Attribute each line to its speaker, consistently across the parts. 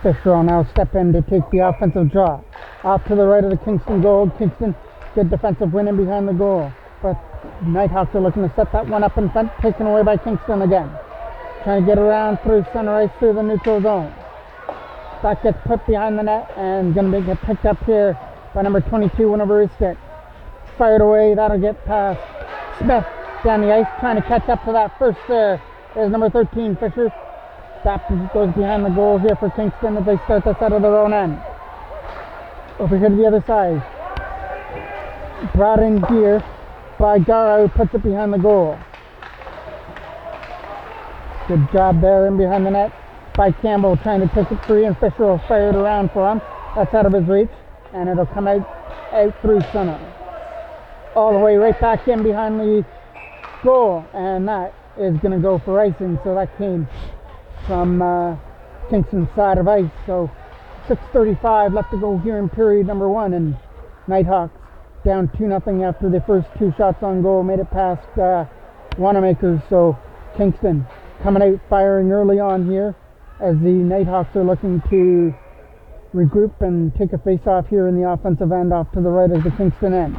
Speaker 1: Fisher will now step in to take the offensive draw. Off to the right of the Kingston goal. Kingston, good defensive win in behind the goal. But Nighthawks are looking to set that one up in front, taken away by Kingston again. Trying to get around through center ice through the neutral zone. That gets put behind the net and going to get picked up here by number 22, went over his stick. Fired away, that'll get past Smith down the ice, trying to catch up to that first there. There's number 13, Fisher. That goes behind the goal here for Kingston as they start this out of their own end. Over here to the other side. Brought in here by Gara, who puts it behind the goal. Good job there in behind the net by Campbell, trying to take it free, and Fisher will fire it around for him. That's out of his reach, and it'll come out through center. All the way right back in behind the goal, and that is going to go for icing, so that came from Kingston's side of ice. So 6:35 left to go here in period number 1, and Nighthawks down 2-0 after the first 2 shots on goal made it past Wanamaker's. So Kingston coming out firing early on here as the Nighthawks are looking to regroup and take a face-off here in the offensive end off to the right of the Kingston end.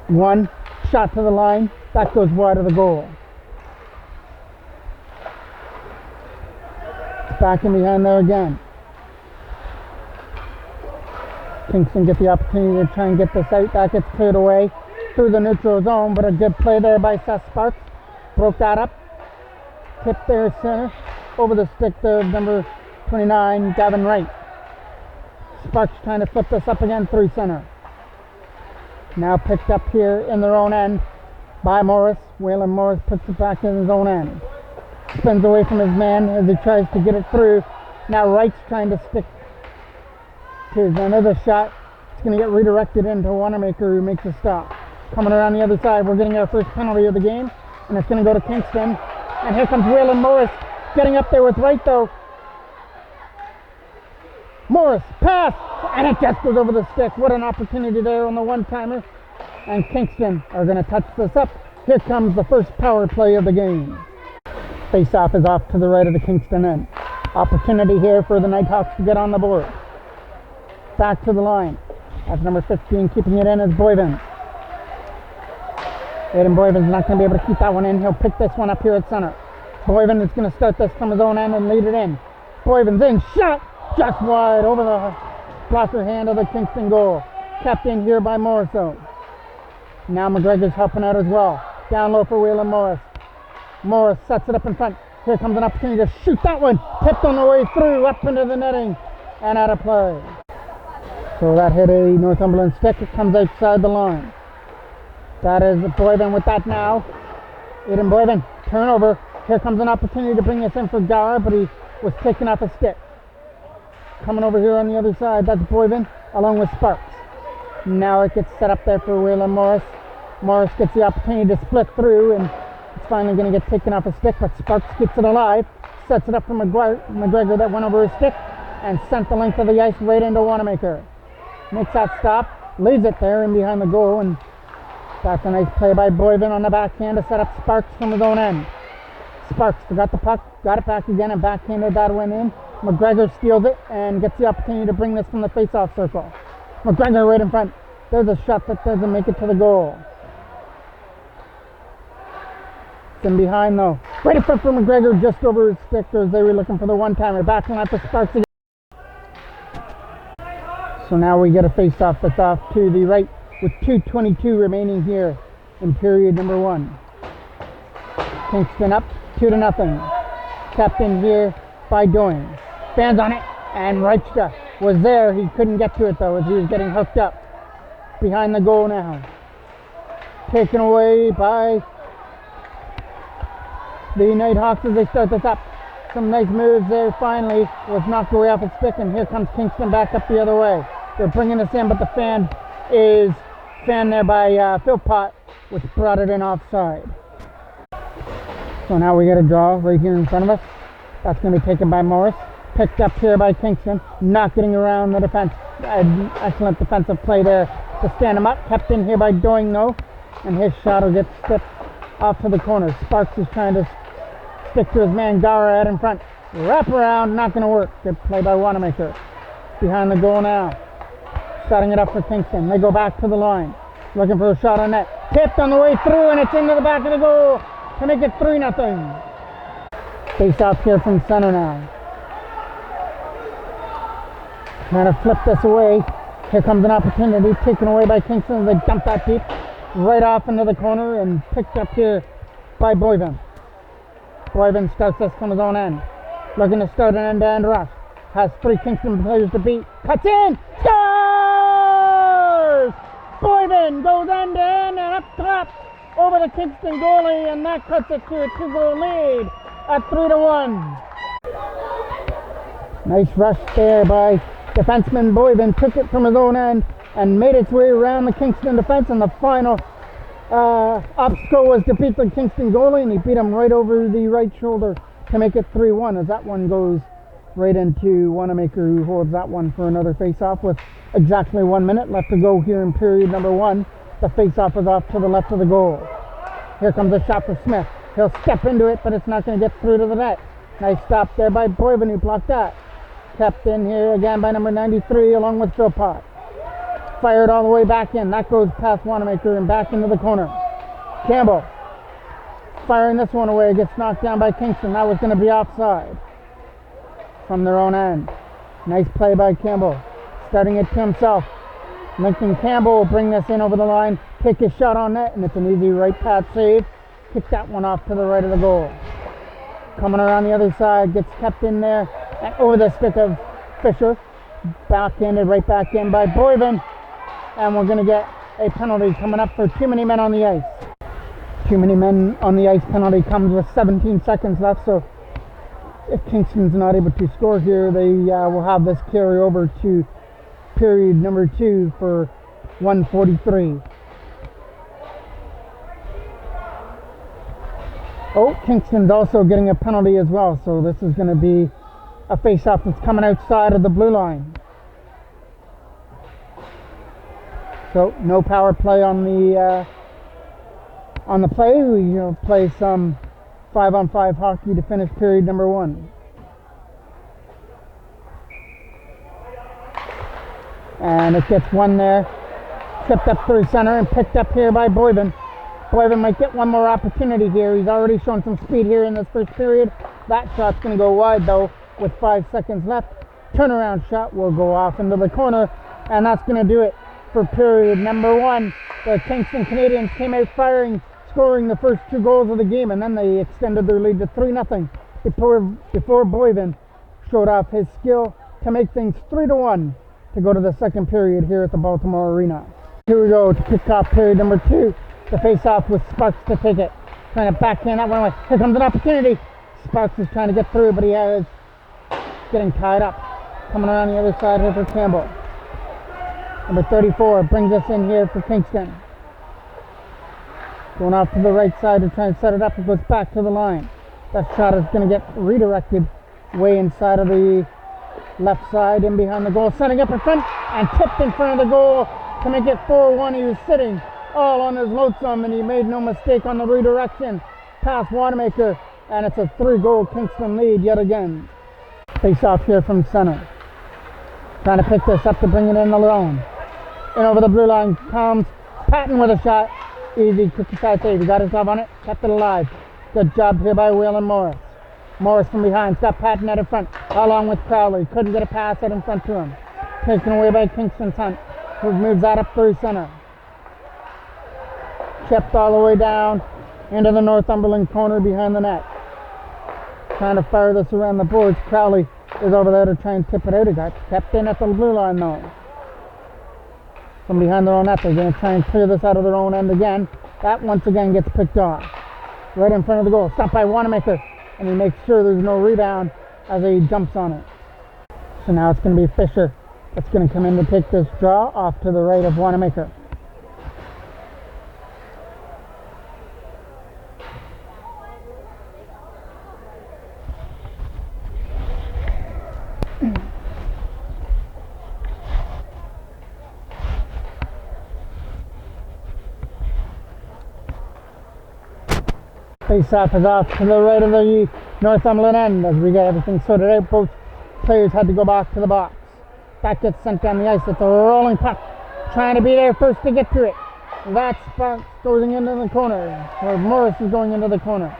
Speaker 1: One shot to the line, that goes wide of the goal. Back in behind there again. Kingston get the opportunity to try and get this out. That gets cleared away through the neutral zone, but a good play there by Seth Sparks. Broke that up. Tipped there center. Over the stick there of number 29, Gavin Wright. Sparks trying to flip this up again through center. Now picked up here in their own end by Morris. Waylon Morris puts it back in his own end. Spins away from his man as he tries to get it through. Now Wright's trying to stick to another shot. It's going to get redirected into Wanamaker, who makes a stop. Coming around the other side, we're getting our first penalty of the game, and it's going to go to Kingston. And here comes Waylon Morris getting up there with Wright though. Morris, pass, and it just goes over the stick. What an opportunity there on the one-timer. And Kingston are going to touch this up. Here comes the first power play of the game. Face-off is off to the right of the Kingston end. Opportunity here for the Nighthawks to get on the board. Back to the line. That's number 15 keeping it in is Boyven. Aiden Boyven's not going to be able to keep that one in. He'll pick this one up here at center. Boyven is going to start this from his own end and lead it in. Boyven's in, shot! Just wide over the blocker hand of the Kingston goal. Kept in here by Morris though. Now McGregor's helping out as well. Down low for Waylon Morris. Morris sets it up in front. Here comes an opportunity to shoot that one. Tipped on the way through, up into the netting, and out of play. So that hit a Northumberland stick. It comes outside the line. That is Boyven with that now. Aiden Boyven, turnover. Here comes an opportunity to bring this in for Gara, but he was taken off a stick. Coming over here on the other side, that's Boyven along with Sparks. Now it gets set up there for Waylon Morris. Morris gets the opportunity to split through, and it's finally going to get taken off a stick, but Sparks gets it alive, sets it up for McGregor that went over his stick, and sent the length of the ice right into Wanamaker. Makes that stop, leaves it there in behind the goal, and that's a nice play by Boyven on the backhand to set up Sparks from his own end. Sparks forgot the puck, got it back again, and backhanded that one in. McGregor steals it and gets the opportunity to bring this from the face-off circle. McGregor right in front. There's a shot that doesn't make it to the goal. It's in behind though. Right in front for McGregor, just over his stick as they were looking for the one-timer. Back line for Sparks again. So now we get a face-off that's off to the right with 2:22 remaining here in period number 1. Kingston up 2-0. Kept in here by Doing. Fans on it, and Reichta was there. He couldn't get to it though as he was getting hooked up. Behind the goal now. Taken away by the Nighthawks as they start this up. Some nice moves there finally. Was knocked away off its stick, and here comes Kingston back up the other way. They're bringing this in, but the fan is fanned there by Phil Pott, which brought it in offside. So now we get a draw right here in front of us. That's going to be taken by Morris. Picked up here by Kingston. Not getting around the defense. Excellent defensive play there to stand him up. Kept in here by Doing though. And his shot will get stipped off to the corner. Sparks is trying to stick to his man Gara out in front. Wrap around, not going to work. Good play by Wanamaker. Behind the goal now. Setting it up for Kingston. They go back to the line. Looking for a shot on net. Tipped on the way through, and it's into the back of the goal to make it 3-0. Face off here from center now. Trying to flip this away. Here comes an opportunity taken away by Kingston. They dump that deep right off into the corner and picked up here by Boyven. Boyven starts this from his own end. Looking to start an end-to-end rush. Has 3 Kingston players to beat. Cuts in! Scores! Boyven goes end-to-end and up top over the Kingston goalie, and that cuts it to a 2-goal lead at 3-1. Nice rush there by defenseman Boyven. Took it from his own end and made its way around the Kingston defense, and the final obstacle was to beat the Kingston goalie, and he beat him right over the right shoulder to make it 3-1, as that one goes right into Wanamaker, who holds that one for another face-off with exactly 1 minute left to go here in period number 1. The face-off is off to the left of the goal. Here comes a shot for Smith. He'll step into it, but it's not going to get through to the net. Nice stop there by Boyven, who blocked that. Kept in here again by number 93 along with Philpott. Fired all the way back in. That goes past Wanamaker and back into the corner. Campbell firing this one away. Gets knocked down by Kingston. That was going to be offside from their own end. Nice play by Campbell. Starting it to himself. Lincoln Campbell will bring this in over the line. Take his shot on net, and it's an easy right pad save. Kick that one off to the right of the goal. Coming around the other side. Gets kept in there. And over the stick of Fisher. Backhanded right back in by Boyven. And we're going to get a penalty coming up for too many men on the ice. Too many men on the ice penalty comes with 17 seconds left, so if Kingston's not able to score here, they will have this carry over to period number 2 for 1:43. Oh, Kingston's also getting a penalty as well, so this is going to be a face-off that's coming outside of the blue line. So no power play on the play. We play some 5-on-5 hockey to finish period number 1. And it gets one there. Tripped up through center and picked up here by Boyven. Boyven might get one more opportunity here. He's already shown some speed here in this first period. That shot's going to go wide though with 5 seconds left. Turnaround shot will go off into the corner, and that's going to do it for period number 1. The Kingston Canadians came out firing, scoring the first 2 goals of the game, and then they extended their lead to 3-0 before Boyven showed off his skill to make things 3-1 to go to the second period here at the Baltimore Arena. Here we go to kick off period number 2. The face-off with Sparks to take it. Trying to backhand that one away. Here comes an opportunity. Sparks is trying to get through, but he is getting tied up. Coming around the other side here for Campbell. Number 34 brings us in here for Kingston. Going off to the right side to try and set it up. It goes back to the line. That shot is going to get redirected way inside of the left side in behind the goal. Setting up in front and tipped in front of the goal to make it 4-1. He was sitting all on his lonesome, and he made no mistake on the redirection past Wanamaker, and it's a 3-goal Kingston lead yet again. Face off here from center. Trying to pick this up to bring it in alone. And over the blue line comes Patton with a shot. Easy, quick shot save. He got his glove on it, kept it alive. Good job here by Waylon Morris. Morris from behind, got Patton out in front, along with Crowley. Couldn't get a pass out in front to him. Taken away by Kingston's Hunt, who moves that up through center. Kept all the way down into the Northumberland corner behind the net. Trying to fire this around the boards. Crowley is over there to try and tip it out. He got kept in at the blue line though. From behind their own net, they're going to try and clear this out of their own end again. That once again gets picked off. Right in front of the goal. Stopped by Wanamaker. And he makes sure there's no rebound as he jumps on it. So now it's going to be Fisher that's going to come in to take this draw off to the right of Wanamaker. Face-off is off to the right of the Northumberland end as we get everything sorted out. Both players had to go back to the box. That gets sent down the ice. It's a rolling puck. Trying to be there first to get to it. That Sparks going into the corner. Or Morris is going into the corner.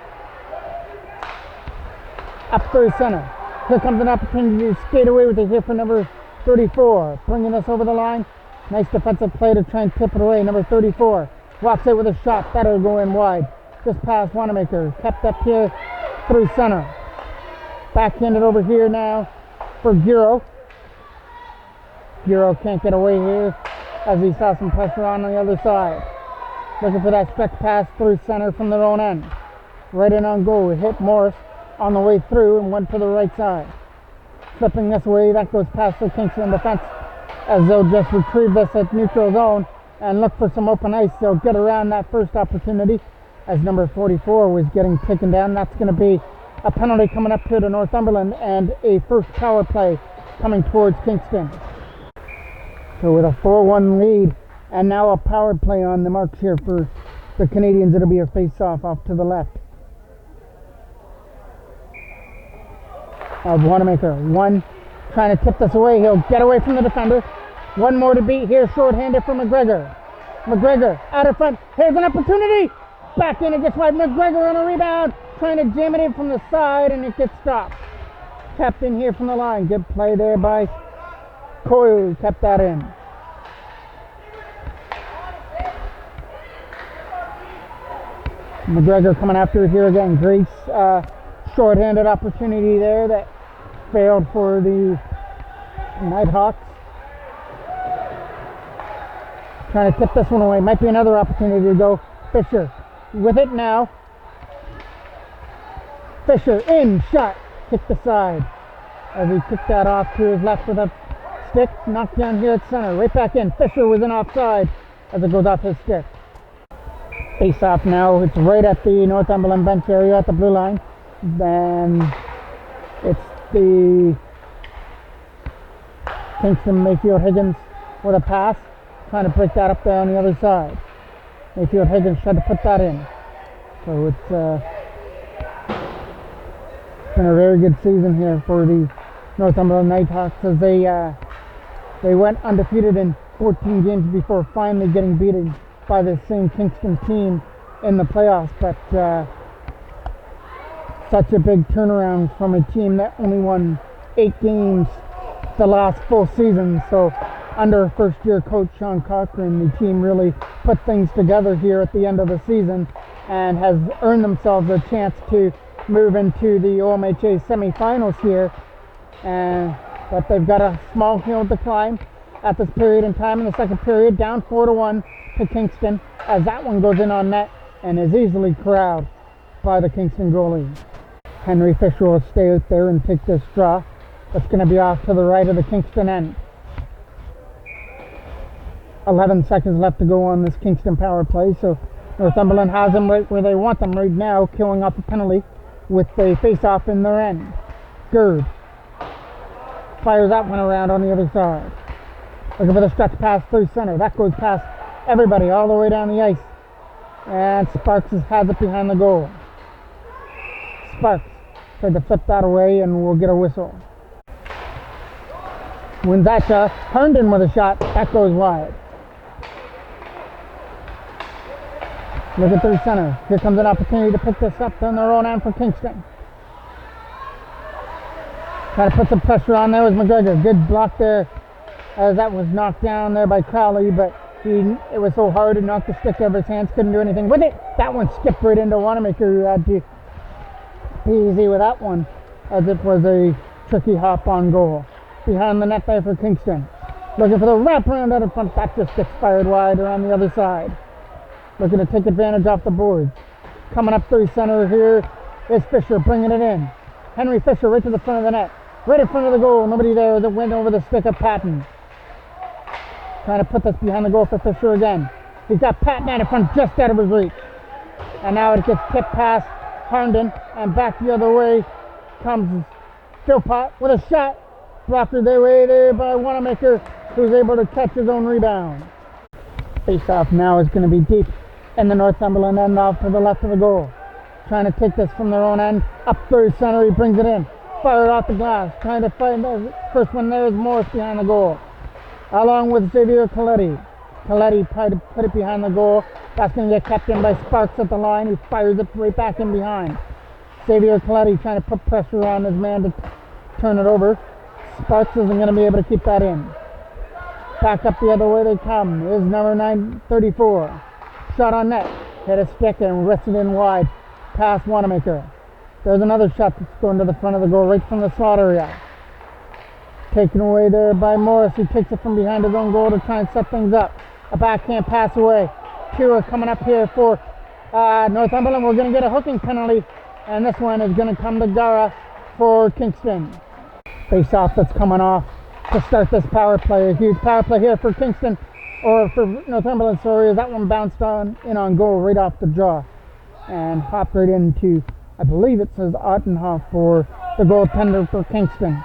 Speaker 1: Up through center. Here comes an opportunity to skate away with it here for number 34. Bringing us over the line. Nice defensive play to try and tip it away. Number 34 walks out with a shot. That'll go in wide. Just past Wanamaker. Kept up here through center. Backhanded over here now for Giro. Giro can't get away here as he saw some pressure on the other side. Looking for that stretch pass through center from their own end. Right in on goal. It hit Morris on the way through and went to the right side. Flipping this way, that goes past the Kingston defense as they'll just retrieve this at neutral zone and look for some open ice. They'll get around that first opportunity as number 44 was getting taken down. That's going to be a penalty coming up here to Northumberland and a first power play coming towards Kingston. So with a 4-1 lead and now a power play on the marks here for the Canadians, it'll be a face-off off to the left of Wanamaker. One trying to tip this away. He'll get away from the defender. One more to beat here, short-handed for McGregor. McGregor out of front. Here's an opportunity. Back in, it gets wide. McGregor on a rebound. Trying to jam it in from the side, and it gets stopped. Kept in here from the line. Good play there by Coyle. Kept that in. McGregor coming after it here again. Great short-handed opportunity there that failed for the Nighthawks. Trying to tip this one away. Might be another opportunity to go. Fisher with it now. Fisher in, shot, kicked aside as he kicked that off to his left with a stick. Knocked down here at center. Right back in. Fisher was in offside as it goes off his stick. Face off now. It's right at the Northumberland bench area at the blue line. Then it's the Kingston Mayfield Higgins with a pass. Trying to break that up there on the other side. Mayfield Higgins tried to put that in. So it's been a very good season here for the Northumberland Nighthawks as they went undefeated in 14 games before finally getting beaten by the same Kingston team in the playoffs. But such a big turnaround from a team that only won 8 games the last full season. So under first-year coach Sean Cochran, the team really put things together here at the end of the season and has earned themselves a chance to move into the OMHA semifinals here. But they've got a small hill to climb at this period in time in the second period, down 4-1 to Kingston as that one goes in on net and is easily corralled by the Kingston goalie. Henry Fisher will stay out there and take this draw. That's going to be off to the right of the Kingston end. 11 seconds left to go on this Kingston power play, so Northumberland has them right where they want them right now, killing off a penalty with a face-off in their end. Gerd fires that one around on the other side. Looking for the stretch pass through center. That goes past everybody all the way down the ice. And Sparks has it behind the goal. Sparks tried to flip that away and we'll get a whistle. Wins that shot. Herndon with a shot. That goes wide. Looking through center. Here comes an opportunity to pick this up on their own end for Kingston. Trying to put some pressure on there was McGregor. Good block there as that was knocked down there by Crowley, but it was so hard to knock the stick out of his hands, couldn't do anything with it. That one skipped right into Wanamaker, who had to be easy with that one as it was a tricky hop on goal. Behind the net there for Kingston. Looking for the wraparound out in front. That just gets fired wide around the other side. Looking to take advantage off the boards. Coming up through center here is Fisher bringing it in. Henry Fisher right to the front of the net. Right in front of the goal. Nobody there as it went over the stick of Patton. Trying to put this behind the goal for Fisher again. He's got Patton out in front just out of his reach. And now it gets tipped past Herndon and back the other way comes Philpott with a shot. Blocker their way there by Wanamaker, who's able to catch his own rebound. Face-off now is going to be deep in the Northumberland end off to the left of the goal. trying to take this from their own end. Up through center, he brings it in. Fired off the glass, trying to find the first one there is Morris behind the goal. Along with Xavier Coletti. Coletti tried to put it behind the goal. That's going to get kept in by Sparks at the line, who fires it right back in behind. Xavier Coletti trying to put pressure on his man to turn it over. Sparks isn't going to be able to keep that in. Back up the other way they come. Is number 934. Shot on net. Hit a stick and wristed in wide. Past Wanamaker. There's another shot that's going to the front of the goal, right from the slot area. Taken away there by Morris, who takes it from behind his own goal to try and set things up. A backhand pass away. Two are coming up here for Northumberland. We're going to get a hooking penalty, and this one is going to come to Gara for Kingston. Face off that's coming off to start this power play. A huge power play here for Kingston, or for Northumberland, sorry, as that one bounced in on goal right off the jaw and hopped right into, I believe it says Ottenhoff for the goaltender for Kingston.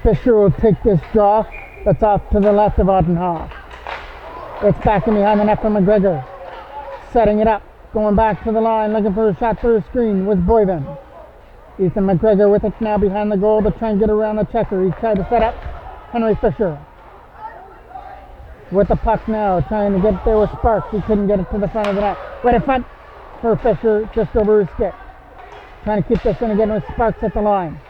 Speaker 1: Fisher will take this draw that's off to the left of Ottenhoff. It's back in behind the net for McGregor. Setting it up, going back to the line, looking for a shot for a screen with Boyven. Ethan McGregor with it now behind the goal to try and get around the checker. He tried to set up Henry Fisher. With the puck now, trying to get there with Sparks. He couldn't get it to the front of the net. Right in front for Fisher, just over his stick. Trying to keep this in again with Sparks at the line.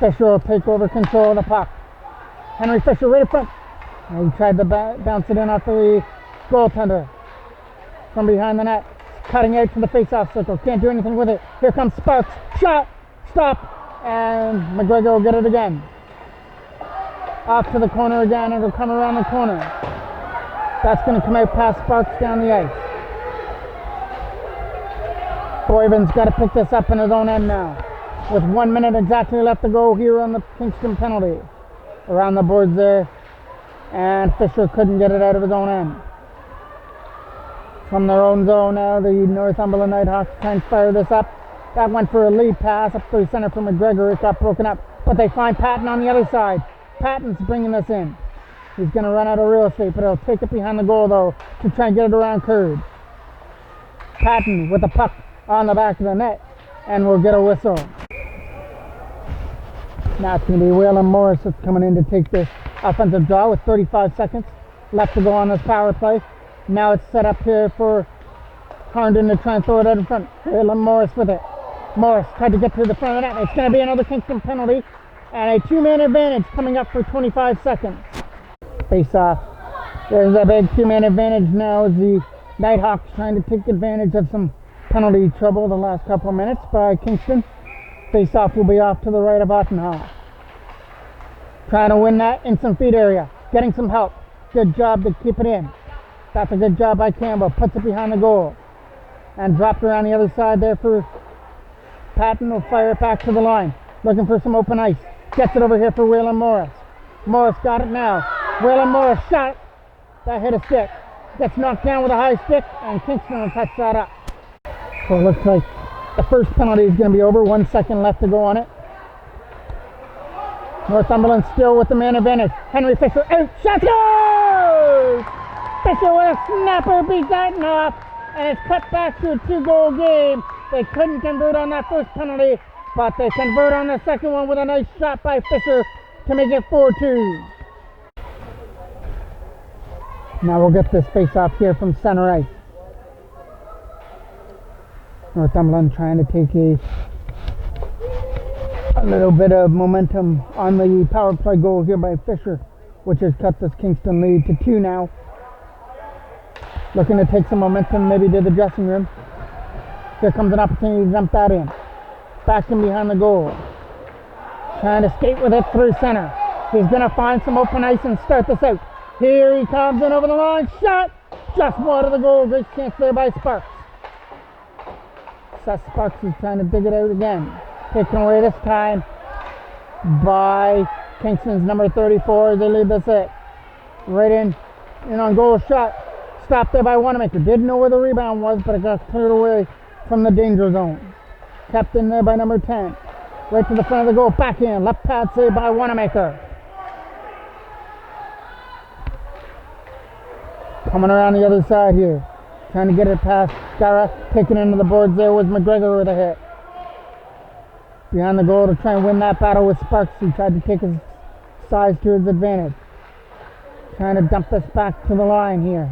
Speaker 1: Fisher will take over control of the puck. Henry Fisher right in front. And he tried to bounce it in off the goaltender. From behind the net. Cutting out to the face-off circle. Can't do anything with it. Here comes Sparks. Shot. Stop. And McGregor will get it again. Off to the corner again. It'll come around the corner. That's going to come out past Sparks down the ice. Boyven's got to pick this up in his own end now. With 1 minute exactly left to go here on the Kingston penalty. Around the boards there. And Fisher couldn't get it out of his own end. From their own zone now, the Northumberland Nighthawks try and fire this up. That went for a lead pass up through center for McGregor. It got broken up. But they find Patton on the other side. Patton's bringing this in. He's going to run out of real estate, but he'll take it behind the goal, though, to try and get it around Curd. Patton with the puck on the back of the net, and we'll get a whistle. Now it's going to be Waylon Morris that's coming in to take this offensive draw with 35 seconds left to go on this power play. Now it's set up here for Harnden to try and throw it out in front. Waylon Morris with it. Morris tried to get to the front of the net. It's going to be another Kingston penalty and a two-man advantage coming up for 25 seconds. Face off. There's a big two-man advantage now as the Nighthawks trying to take advantage of some penalty trouble the last couple of minutes by Kingston. Face off will be off to the right of Ottenhoff. Trying to win that in some feet area. Getting some help. Good job to keep it in. That's a good job by Campbell. Puts it behind the goal. And dropped around the other side there for Patton. Will fire it back to the line. Looking for some open ice. Gets it over here for Waylon Morris. Morris got it now. Waylon Morris shot. That hit a stick. Gets knocked down with a high stick. And Kingston will touch that up. So it looks like the first penalty is going to be over. 1 second left to go on it. Northumberland still with the man advantage. Henry Fisher out. Shot goes! Fisher with a snapper beats that off. And it's cut back to a 2-goal game. They couldn't convert on that first penalty, but they convert on the second one with a nice shot by Fisher to make it 4-2. Now we'll get this face off here from center ice. Northumberland trying to take a little bit of momentum on the power play goal here by Fisher, which has cut this Kingston lead to 2 now. Looking to take some momentum maybe to the dressing room. Here comes an opportunity to dump that in. Back in behind the goal. Trying to skate with it through center. He's going to find some open ice and start this out. Here he comes in over the line. Shot! Just wide of the goal. Great chance there by Sparks. Seth Sparks is trying to dig it out again. Taken away this time by Kingston's number 34 as they lead this it. Right in on goal shot. Stopped there by Wanamaker. Didn't know where the rebound was, but it got cleared away from the danger zone. Kept in there by number 10. Right to the front of the goal. Back in. Left pad save by Wanamaker. Coming around the other side here. Trying to get it past Gara. Taking into the boards there was McGregor with a hit. Behind the goal to try and win that battle with Sparks. He tried to take his size to his advantage. Trying to dump this back to the line here.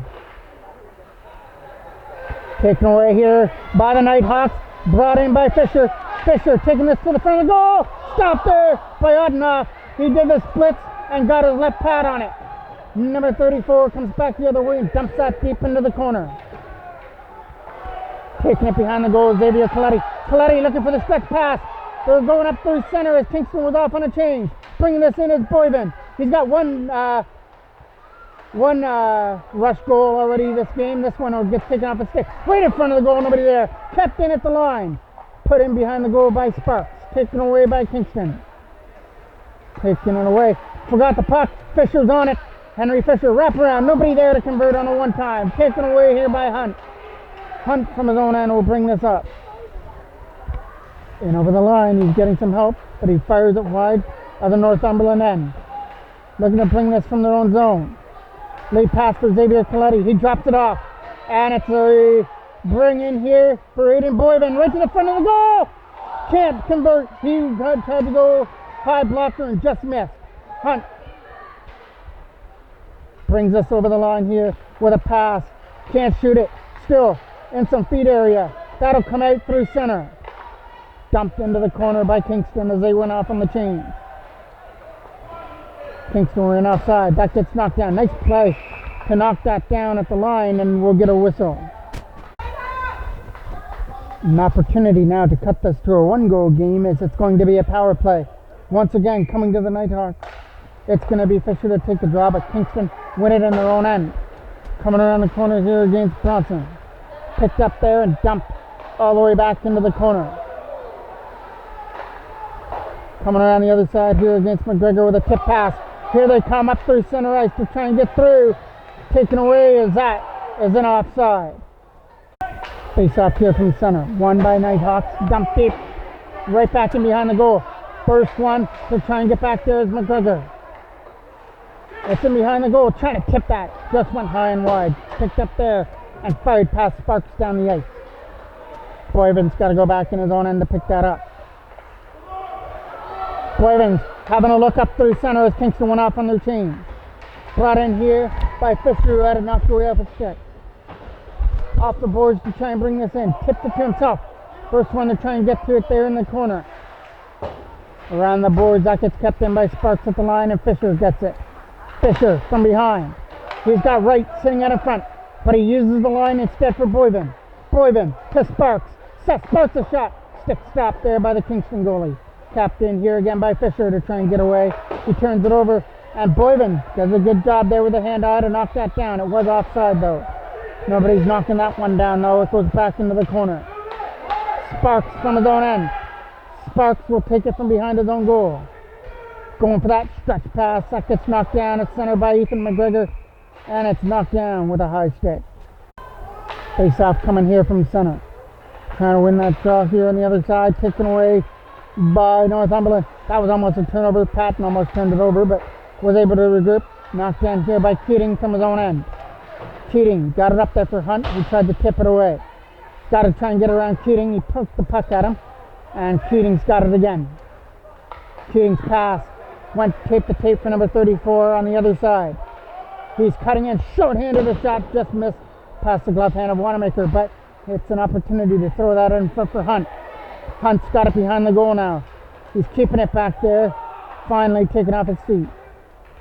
Speaker 1: Taken away here by the Nighthawks. Brought in by Fisher. Fisher taking this to the front of the goal. Stopped there by Odenoff. He did the splits and got his left pad on it. Number 34 comes back the other way and dumps that deep into the corner. Taking it behind the goal, Xavier Coletti. Coletti looking for the stretch pass. They're going up through center as Kingston was off on a change. Bringing this in is Boyven. He's got one rush goal already this game. This one will get taken off a stick. Right in front of the goal, nobody there. Kept in at the line. Put in behind the goal by Sparks. Taken away by Kingston. Taking it away. Forgot the puck. Fisher's on it. Henry Fisher wrap around. Nobody there to convert on a one-time. Taken away here by Hunt. Hunt from his own end will bring this up. And over the line, he's getting some help, but he fires it wide of the Northumberland end. Looking to bring this from their own zone. Late pass for Xavier Coletti. He drops it off. And it's a bring in here for Aiden Boyven. Right to the front of the goal. Can't convert. He tried to go high blocker and just missed. Hunt brings us over the line here with a pass. Can't shoot it. Still in some feet area. That'll come out through center. Dumped into the corner by Kingston as they went off on the change. Kingston ran offside. That gets knocked down. Nice play to knock that down at the line, and we'll get a whistle. An opportunity now to cut this to a one-goal game as it's going to be a power play. Once again, coming to the Nighthawks. It's going to be Fisher to take the draw, but Kingston win it in their own end. Coming around the corner here against Bronson. Picked up there and dumped all the way back into the corner. Coming around the other side here against McGregor with a tip pass. Here they come up through center ice to try and get through. Taken away as that is an offside. Face off here from center. Won by Nighthawks. Dump deep. Right back in behind the goal. First one to try and get back there is McGregor. It's in behind the goal. Trying to tip that. Just went high and wide. Picked up there and fired past Sparks down the ice. Boyven's got to go back in his own end to pick that up. Boyven's having a look up through center as Kingston went off on their change. Brought in here by Fisher, who had it knocked away off his stick. Off the boards to try and bring this in. Tipped it to himself. First one to try and get to it there in the corner. Around the boards, that gets kept in by Sparks at the line, and Fisher gets it. Fisher from behind. He's got Wright sitting out in front, but he uses the line instead for Boyven. Boyven to Sparks. Seth Sparks a shot. Stick stop there by the Kingston goalie. Capped in here again by Fisher to try and get away. He turns it over, and Boyven does a good job there with the hand eye to knock that down. It was offside though. Nobody's knocking that one down though. It goes back into the corner. Sparks from his own end. Sparks will take it from behind his own goal. Going for that stretch pass. That gets knocked down at center by Ethan McGregor, and it's knocked down with a high stick. Face off coming here from center. Trying to win that draw here on the other side. Taken away by Northumberland. That was almost a turnover. Patton almost turned it over, but was able to regroup. Knocked down here by Keating from his own end. Keating got it up there for Hunt. He tried to tip it away. Got to try and get around Keating. He poked the puck at him, and Keating's got it again. Keating's pass went tape to tape for number 34 on the other side. He's cutting in, short-handed a shot, just missed past the glove hand of Wanamaker, but it's an opportunity to throw that in front for Hunt. Hunt's got it behind the goal now. He's keeping it back there, finally taken off his feet.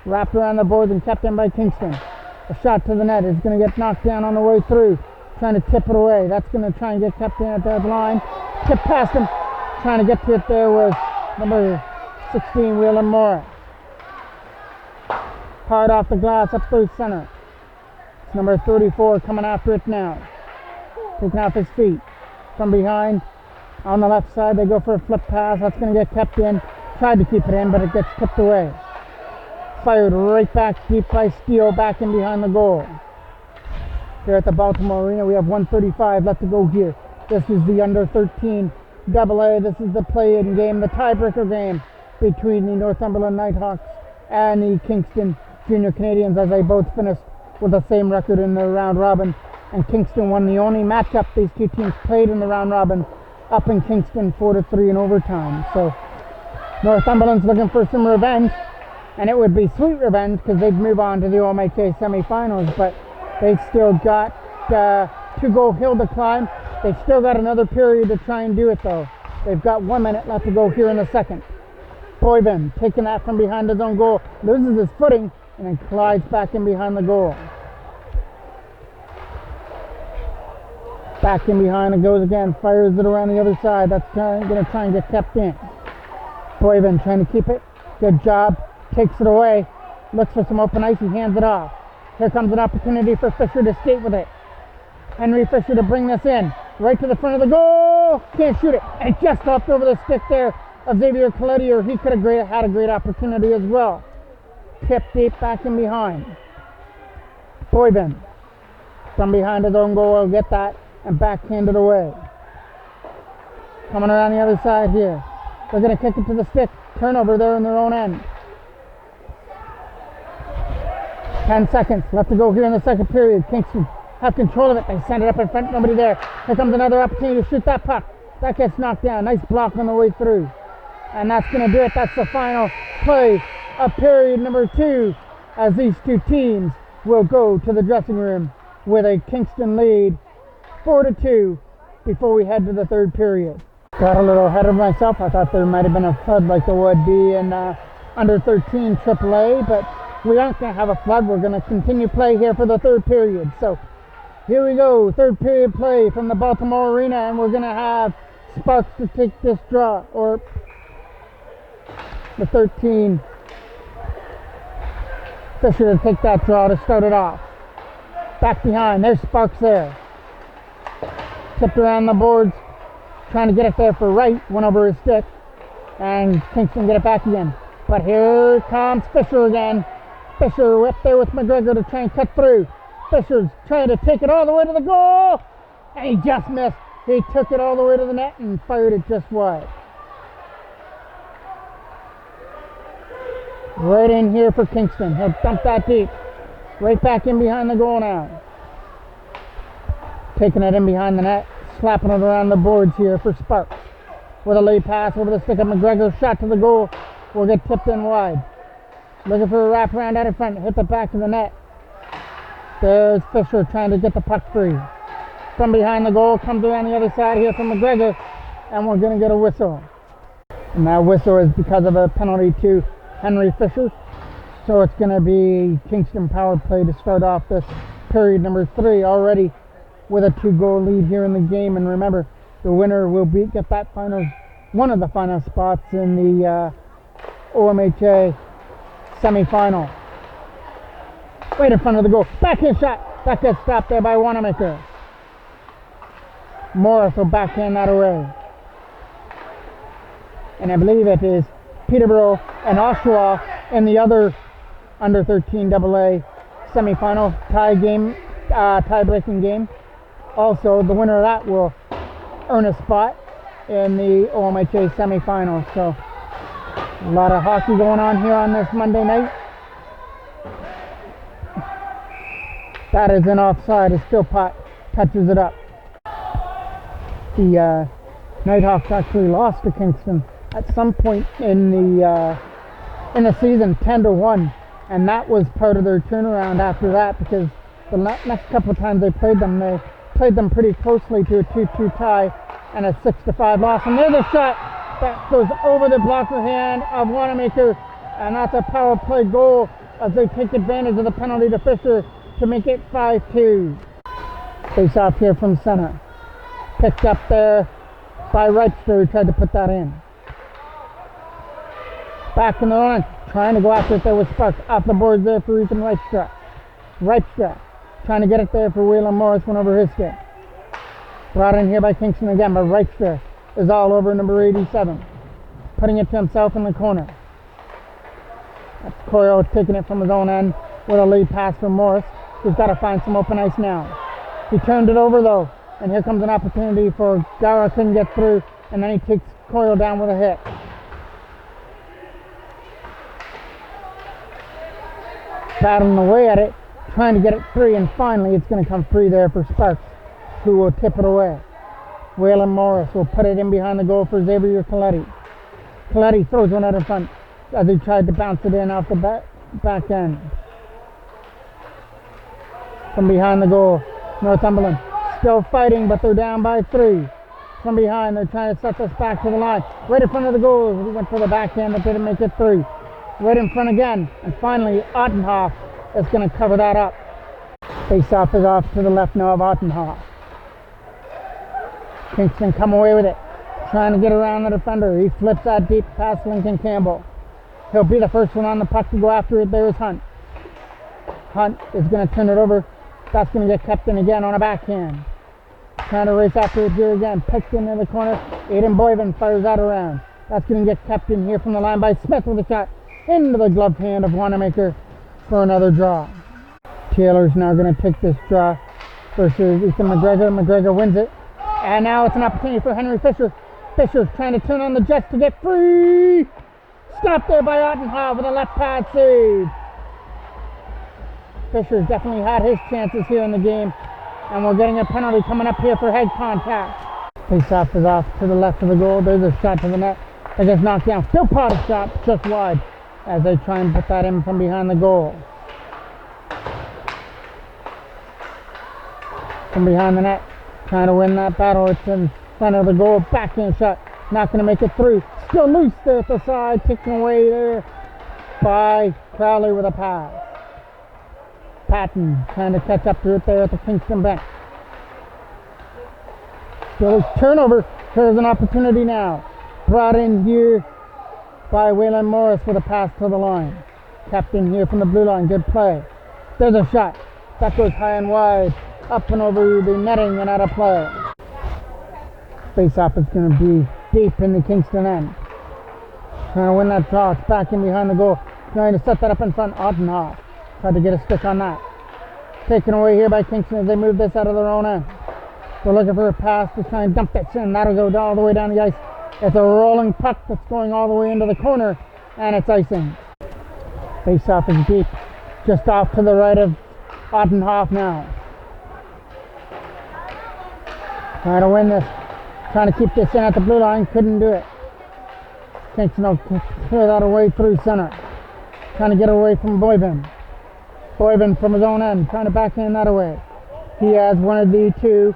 Speaker 1: Wrapped around the boards and kept in by Kingston. A shot to the net is going to get knocked down on the way through, trying to tip it away. That's going to try and get kept in at that line. Tip past him, trying to get to it there was number 16, Whelan Morris. Hard off the glass up through center. It's number 34 coming after it now. Taking off his feet. From behind, on the left side, they go for a flip pass. That's going to get kept in. Tried to keep it in, but it gets tipped away. Fired right back deep by Steele, back in behind the goal. Here at the Baltimore Arena, we have 1:35 left to go here. This is the under 13 AA. This is the play-in game, the tiebreaker game between the Northumberland Nighthawks and the Kingston Junior Canadians, as they both finished with the same record in the round robin and Kingston won the only matchup these two teams played in the round robin up in Kingston 4-3 in overtime. So Northumberland's looking for some revenge, and it would be sweet revenge because they'd move on to the OMHA semifinals, but they've still got 2-goal hill to climb. They've still got another period to try and do it though. They've got 1 minute left to go here in the second. Boyven taking that from behind his own goal, loses his footing, and then collides back in behind the goal. Back in behind it goes again, fires it around the other side. That's going to try and get kept in. Boyven trying to keep it. Good job. Takes it away. Looks for some open ice. He hands it off. Here comes an opportunity for Fisher to skate with it. Henry Fisher to bring this in. Right to the front of the goal. Can't shoot it. And it just hopped over the stick there of Xavier Coletti, or he could have had a great opportunity as well. Tip deep back in behind. Boyven from behind his own goal will get that and backhand it away. Coming around the other side here. They're going to kick it to the stick. Turnover there in their own end. 10 seconds left to go here in the second period. Kingston have control of it. They send it up in front. Nobody there. Here comes another opportunity to shoot that puck. That gets knocked down. Nice block on the way through. And that's going to do it. That's the final play of period number 2, as these two teams will go to the dressing room with a Kingston lead 4-2 before we head to the third period. Got a little ahead of myself. I thought there might have been a flood like there would be in under 13 AAA, but we aren't going to have a flood. We're going to continue play here for the third period. So here we go, third period play from the Baltimore Arena, and we're going to have Sparks to take this draw, or the 13 Fisher to take that draw to start it off. Back behind, there's Sparks there. Tipped around the boards, trying to get it there for Wright, went over his stick, and Kingston get it back again. But here comes Fisher again. Fisher up there with McGregor to try and cut through. Fisher's trying to take it all the way to the goal, and he just missed. He took it all the way to the net and fired it just wide. Right in here for Kingston. He'll dump that deep. Right back in behind the goal now. Taking it in behind the net. Slapping it around the boards here for Sparks. With a late pass over the stick of McGregor. Shot to the goal. Will get tipped in wide. Looking for a wraparound out in front. Hit the back of the net. There's Fisher trying to get the puck free. From behind the goal. Comes around the other side here from McGregor. And we're going to get a whistle. And that whistle is because of a penalty to Henry Fisher. So it's going to be Kingston power play to start off this period number 3, already with a 2-goal lead here in the game. And remember, the winner will get that one of the final spots in the OMHA semi-final. Right in front of the goal. Backhand shot. That gets stopped there by Wanamaker. Morris will backhand that away. And I believe it is Peterborough and Oshawa in the other under 13 AA semi-final tie-breaking game. Also, the winner of that will earn a spot in the OMHA semi-final. So, a lot of hockey going on here on this Monday night. That is an offside. A still putt touches it up. The Nighthawks actually lost to Kingston at some point in the season, 10-1, and that was part of their turnaround after that, because the next couple of times they played them pretty closely to a 2-2 tie and a 6-5 loss. And there's a shot that goes over the blocker hand of Wanamaker, and that's a power play goal as they take advantage of the penalty to Fisher to make it 5-2. Face off here from center. Picked up there by Reichster, who tried to put that in. Back in the run, trying to go after it there with Sparks. Off the boards there for Ethan Reichster. Reichster trying to get it there for Waylon Morris, went over his stick. Brought in here by Kingston again, but Reichster is all over number 87. Putting it to himself in the corner. That's Coyle taking it from his own end with a lead pass from Morris, who's got to find some open ice now. He turned it over though, and here comes an opportunity for Gower, couldn't get through, and then he takes Coyle down with a hit. Battling away at it, trying to get it free, and finally it's going to come free there for Sparks, who will tip it away. Waylon Morris will put it in behind the goal for Xavier Coletti. Coletti throws one out in front as he tried to bounce it in off the back end. From behind the goal, Northumberland still fighting, but they're down by 3. From behind, they're trying to set this back to the line. Right in front of the goal, he went for the backhand but didn't make it through. Right in front again, and finally Ottenhoff is going to cover that up. Face-off is off to the left now of Ottenhoff. Kingston come away with it, trying to get around the defender. He flips that deep past Lincoln Campbell. He'll be the first one on the puck to go after it. There's Hunt. Hunt is going to turn it over. That's going to get kept in again on a backhand. Trying to race after it here again. Picked into the corner. Aiden Boyven fires that around. That's going to get kept in here from the line by Smith with a shot into the gloved hand of Wanamaker for another draw. Taylor's now going to take this draw versus Ethan McGregor. McGregor wins it. And now it's an opportunity for Henry Fisher. Fisher's trying to turn on the Jets to get free. Stopped there by Ottenhoff with a left pad save. Fisher's definitely had his chances here in the game. And we're getting a penalty coming up here for head contact. Face-off is off to the left of the goal. There's a shot to the net. It gets knocked down. Philpott's shot just wide as they try and put that in from behind the goal. From behind the net, trying to win that battle. It's in front of the goal. Backhand shot. Not going to make it through. Still loose there at the side. Taken away there by Crowley with a pass. Patton trying to catch up to it there at the Kingston bench. Still turnover. Here's an opportunity now. Brought in here by Waylon Morris with a pass to the line. Kept in here from the blue line. Good play. There's a shot. That goes high and wide. Up and over the netting and out of play. Face-off is going to be deep in the Kingston end. Trying to win that draw. It's back in behind the goal. Trying to set that up in front. Ottenhoff tried to get a stick on that. Taken away here by Kingston as they move this out of their own end. They're looking for a pass to try and dump this in. That'll go all the way down the ice. It's a rolling puck that's going all the way into the corner, and it's icing. Face-off is deep, just off to the right of Ottenhoff now. Trying to win this. Trying to keep this in at the blue line. Couldn't do it. Kingston will clear that away through center. Trying to get away from Boyven. Boyven from his own end. Trying to backhand that away. He has one of the 2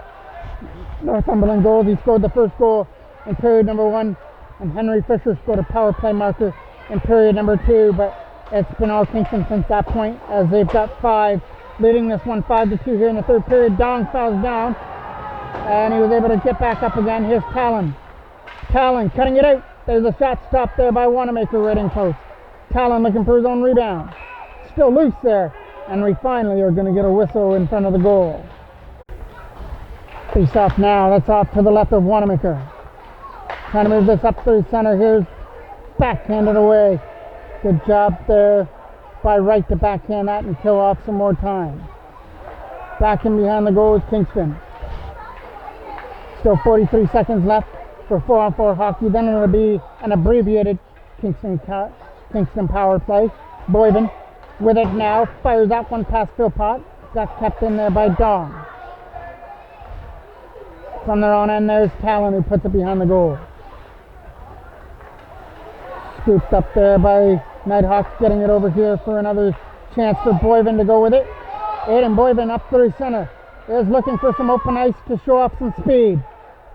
Speaker 1: Northumberland goals. He scored the first goal in period number 1. And Henry Fisher scored a power play marker in period number 2. But it's been all Kingston since that point as they've got 5. Leading this one 5-2 here in the third period. Dong falls down. And he was able to get back up again. Here's Talon. Talon cutting it out. There's a shot stopped there by Wanamaker right in close. Talon looking for his own rebound. Still loose there. And we finally are going to get a whistle in front of the goal. Face off now. That's off to the left of Wanamaker. Trying to move this up through center. Here's backhanded away. Good job there by Wright to backhand that and kill off some more time. Back in behind the goal is Kingston. Still 43 seconds left for 4-on-4 hockey. Then it'll be an abbreviated Kingston power play. Boyven with it now. Fires that one past Philpott. Got kept in there by Dong. From their own end, there's Talon who puts it behind the goal. Scooped up there by Nighthawks, getting it over here for another chance for Boyven to go with it. Aiden Boyven up through center. Is looking for some open ice to show off some speed.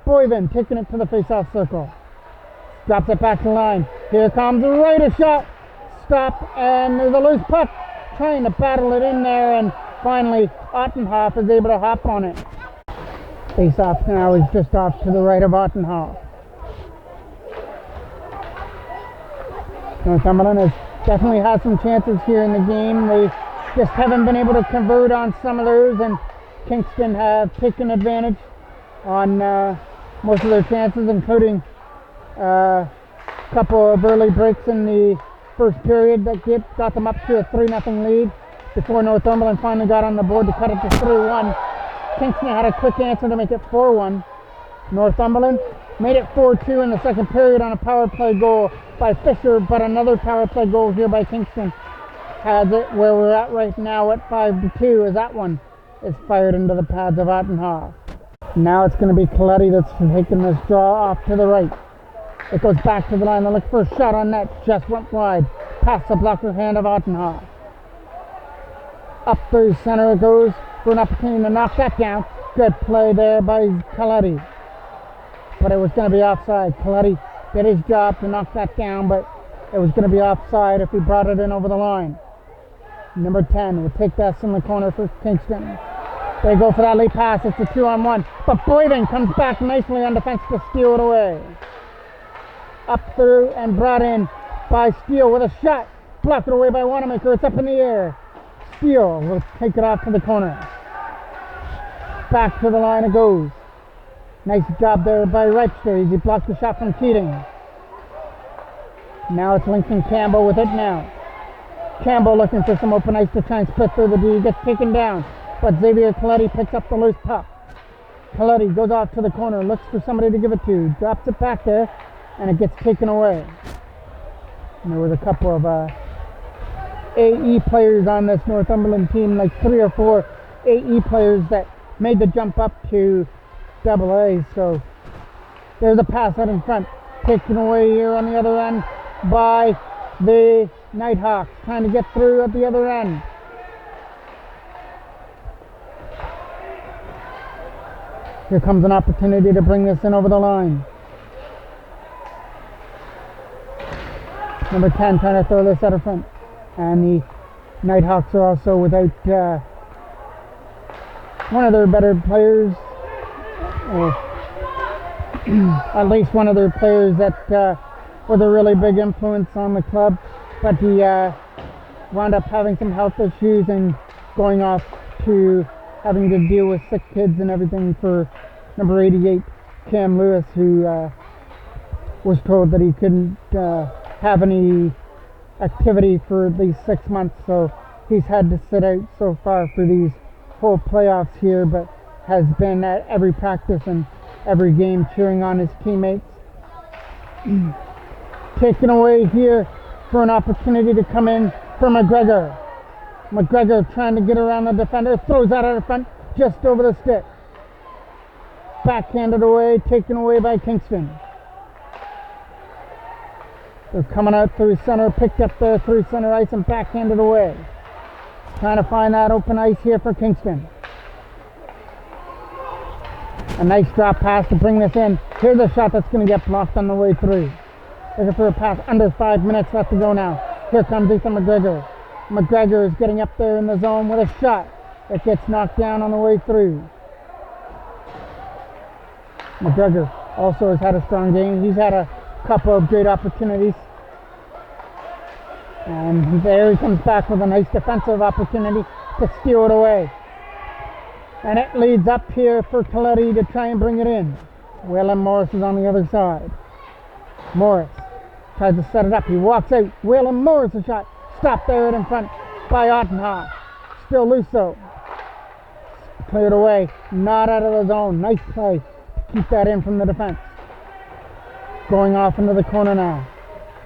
Speaker 1: Boyven taking it to the face-off circle. Drops it back to the line. Here comes Wright, a shot. Stop, and there's a loose puck. Trying to battle it in there, and finally Ottenhoff is able to hop on it. Face-off now is just off to the right of Ottenhoff. Northumberland has definitely had some chances here in the game. They just haven't been able to convert on some of those, and Kingston have taken advantage on most of their chances, including a couple of early breaks in the first period that got them up to a 3-0 lead before Northumberland finally got on the board to cut it to 3-1. Kingston had a quick answer to make it 4-1. Northumberland made it 4-2 in the second period on a power play goal by Fisher, but another power play goal here by Kingston has it where we're at right now at 5-2 as that one is fired into the pads of Ottenhoff. Now it's going to be Coletti that's taking this draw off to the right. It goes back to the line. They look for a shot on net. Just went wide. Past the blocker hand of Ottenhoff. Up through center it goes for an opportunity to knock that down. Good play there by Coletti. But it was going to be offside. Coletti did his job to knock that down, but it was going to be offside if he brought it in over the line. Number 10 will take that in the corner for Kingston. They go for that late pass. It's a 2-on-1. But Boyden comes back nicely on defense to steal it away. Up through and brought in by Steele with a shot. Blocked away by Wanamaker. It's up in the air. Steele will take it off to the corner. Back to the line it goes. Nice job there by Reichster. He blocked the shot from Keating. Now it's Lincoln Campbell with it now. Campbell looking for some open ice to try and split through the D. Gets taken down. But Xavier Coletti picks up the loose puck. Coletti goes off to the corner. Looks for somebody to give it to. Drops it back there. And it gets taken away. And there was a couple of AE players on this Northumberland team. Like 3 or 4 AE players that made the jump up to AA. So there's a pass out in front. Taken away here on the other end by the Nighthawks, trying to get through at the other end. Here comes an opportunity to bring this in over the line. Number 10 trying to throw this out of front. And the Nighthawks are also without one of their better players. At least one of their players that was a really big influence on the club, but he wound up having some health issues and going off to having to deal with sick kids and everything for number 88, Cam Lewis, who was told that he couldn't have any activity for these 6 months, so he's had to sit out so far for these whole playoffs here, but has been at every practice and every game cheering on his teammates. Taken away here for an opportunity to come in for McGregor. McGregor trying to get around the defender, throws that out of front, just over the stick. Backhanded away, taken away by Kingston. They're coming out through center, picked up there through center ice and backhanded away. Trying to find that open ice here for Kingston. A nice drop pass to bring this in. Here's a shot that's going to get blocked on the way through. Looking for a pass, under 5 minutes left to go now. Here comes Ethan McGregor. McGregor is getting up there in the zone with a shot that gets knocked down on the way through. McGregor also has had a strong game. He's had a couple of great opportunities. And there he comes back with a nice defensive opportunity to steal it away. And it leads up here for Coletti to try and bring it in. Waylon Morris is on the other side. Morris tries to set it up. He walks out. Waylon Morris a shot. Stopped there in front by Ottenhoff. Still loose though. Cleared away. Not out of the zone. Nice play to keep that in from the defense. Going off into the corner now.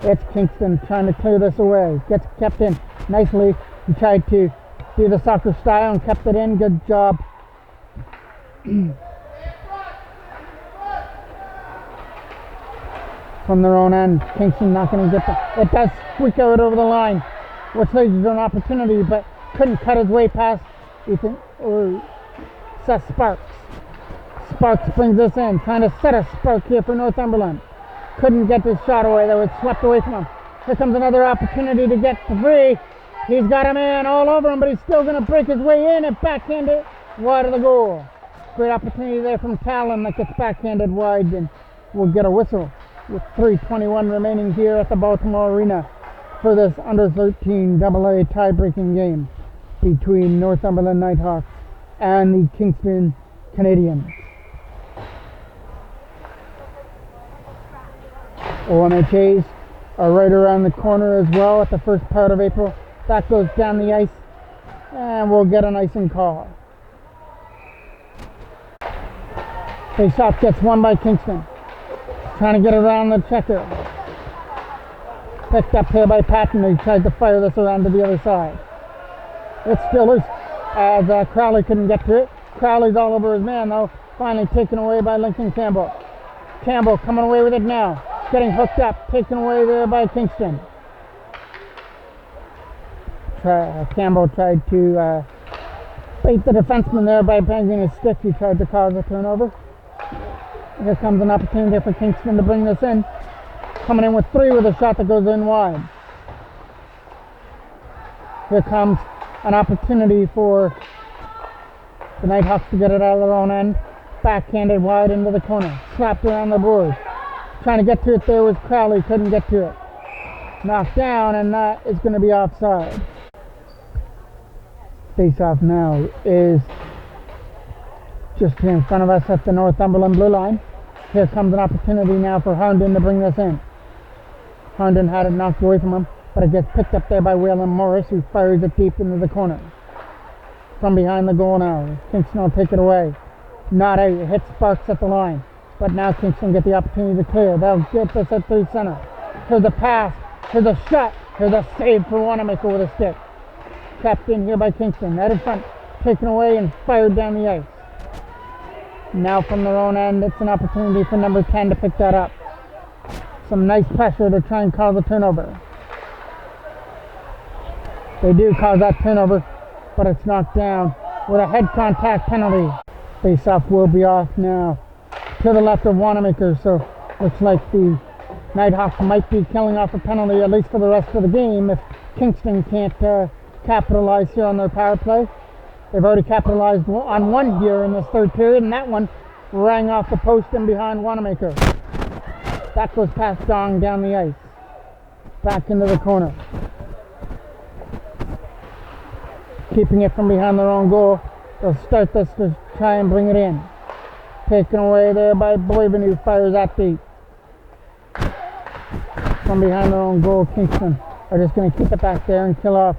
Speaker 1: It's Kingston trying to clear this away. Gets kept in nicely. He tried to do the soccer style and kept it in. Good job. From their own end. Kingston not going to get that. It does squeak out over the line, which leads to an opportunity, but couldn't cut his way past Ethan or Seth Sparks. Sparks brings this in, trying to set a spark here for Northumberland. Couldn't get this shot away, that was swept away from him. Here comes another opportunity to get free. He's got a man all over him, but he's still going to break his way in and backhand it wide of the goal. Great opportunity there from Talon that gets backhanded wide, and we'll get a whistle with 3:21 remaining here at the Baltimore Arena for this under 13 AA tie-breaking game between Northumberland Nighthawks and the Kingston Canadians. OMHAs are right around the corner as well at the first part of April. That goes down the ice and we'll get an icing call. Face-off gets won by Kingston. Trying to get around the checker. Picked up here by Patton, who tried to fire this around to the other side. It's still loose as Crowley couldn't get to it. Crowley's all over his man though. Finally taken away by Lincoln Campbell. Campbell coming away with it now. Getting hooked up, taken away there by Kingston. Campbell tried to bait the defenseman there by banging his stick. He tried to cause a turnover. Here comes an opportunity for Kingston to bring this in. Coming in with 3 with a shot that goes in wide. Here comes an opportunity for the Nighthawks to get it out of their own end. Backhanded wide into the corner. Slapped around the board. Trying to get to it there was Crowley. Couldn't get to it. Knocked down, and that is going to be offside. Face-off now is just here in front of us at the Northumberland blue line. Here comes an opportunity now for Herndon to bring this in. Herndon had it knocked away from him, but it gets picked up there by Waylon Morris, who fires it deep into the corner. From behind the goal now, Kingston will take it away. Not out, it hits Sparks at the line. But now Kingston get the opportunity to clear. They'll get this at third center. Here's a pass, here's a shot, here's a save for Wanamaker with a stick. Kept in here by Kingston, right in front, taken away and fired down the ice. Now from their own end, it's an opportunity for number 10 to pick that up. Some nice pressure to try and cause a turnover. They do cause that turnover, but it's knocked down with a head contact penalty. Face-off will be off now to the left of Wanamaker, so looks like the Nighthawks might be killing off a penalty at least for the rest of the game if Kingston can't capitalize here on their power play. They've already capitalized on one here in this third period, and that one rang off the post and behind Wanamaker. That goes past Dong down the ice. Back into the corner. Keeping it from behind their own goal. They'll start this to try and bring it in. Taken away there by Boyven, who fires that deep. From behind their own goal, Kingston are just going to keep it back there and kill off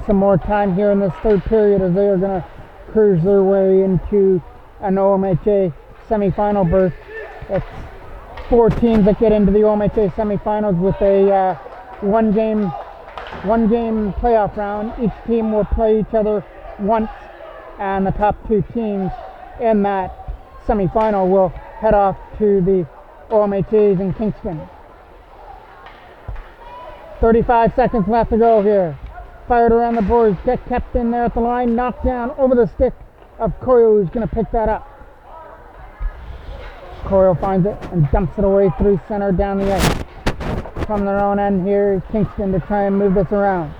Speaker 1: some more time here in this third period as they are going to cruise their way into an OMHA semifinal berth. It's 4 teams that get into the OMHA semifinals with a one game playoff round. Each team will play each other once, and the top 2 teams in that semifinal will head off to the OMHAs in Kingston. 35 seconds left to go here. Fired around the boards, get kept in there at the line, knocked down over the stick of Coyle, who's going to pick that up. Coyle finds it and dumps it away through center down the ice. From their own end here is Kingston to try and move this around.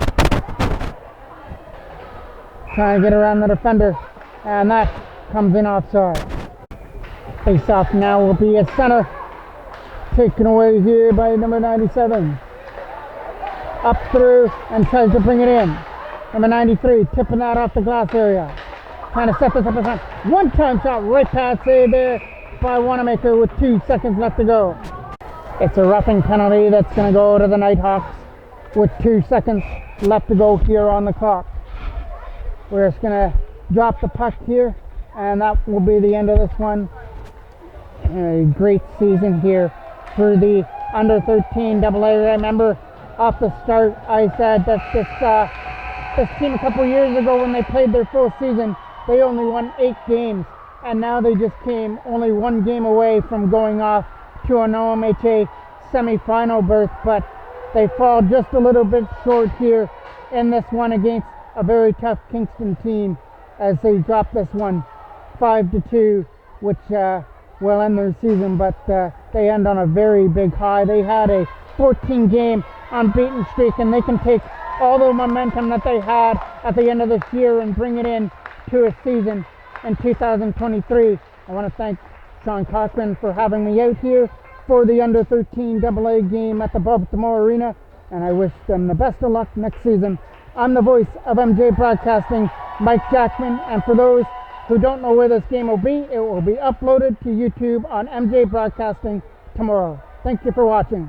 Speaker 1: Trying to get around the defender, and that comes in offside. Face-off now will be a center. Taken away here by number 97. Up through and tries to bring it in. Number 93 tipping that off the glass area. Trying to set this up in front. One-time shot right past there by Wanamaker with 2 seconds left to go. It's a roughing penalty that's going to go to the Nighthawks with 2 seconds left to go here on the clock. We're just going to drop the puck here, and that will be the end of this one. A great season here for the under 13 AA. Remember, off the start, I said that this team a couple years ago, when they played their full season, they only won 8 games, and now they just came only 1 game away from going off to an OMHA semi-final berth, but they fall just a little bit short here in this one against a very tough Kingston team as they drop this one 5-2, which will end their season, but they end on a very big high. They had a 14-game unbeaten streak, and they can take all the momentum that they had at the end of this year and bring it in to a season in 2023. I want to thank Sean Cochran for having me out here for the under 13 AA game at the Baltimore Arena, and I wish them the best of luck next season. I'm the voice of MJ Broadcasting, Mike Jackman, and for those who don't know where this game will be, it will be uploaded to YouTube on MJ Broadcasting tomorrow. Thank you for watching.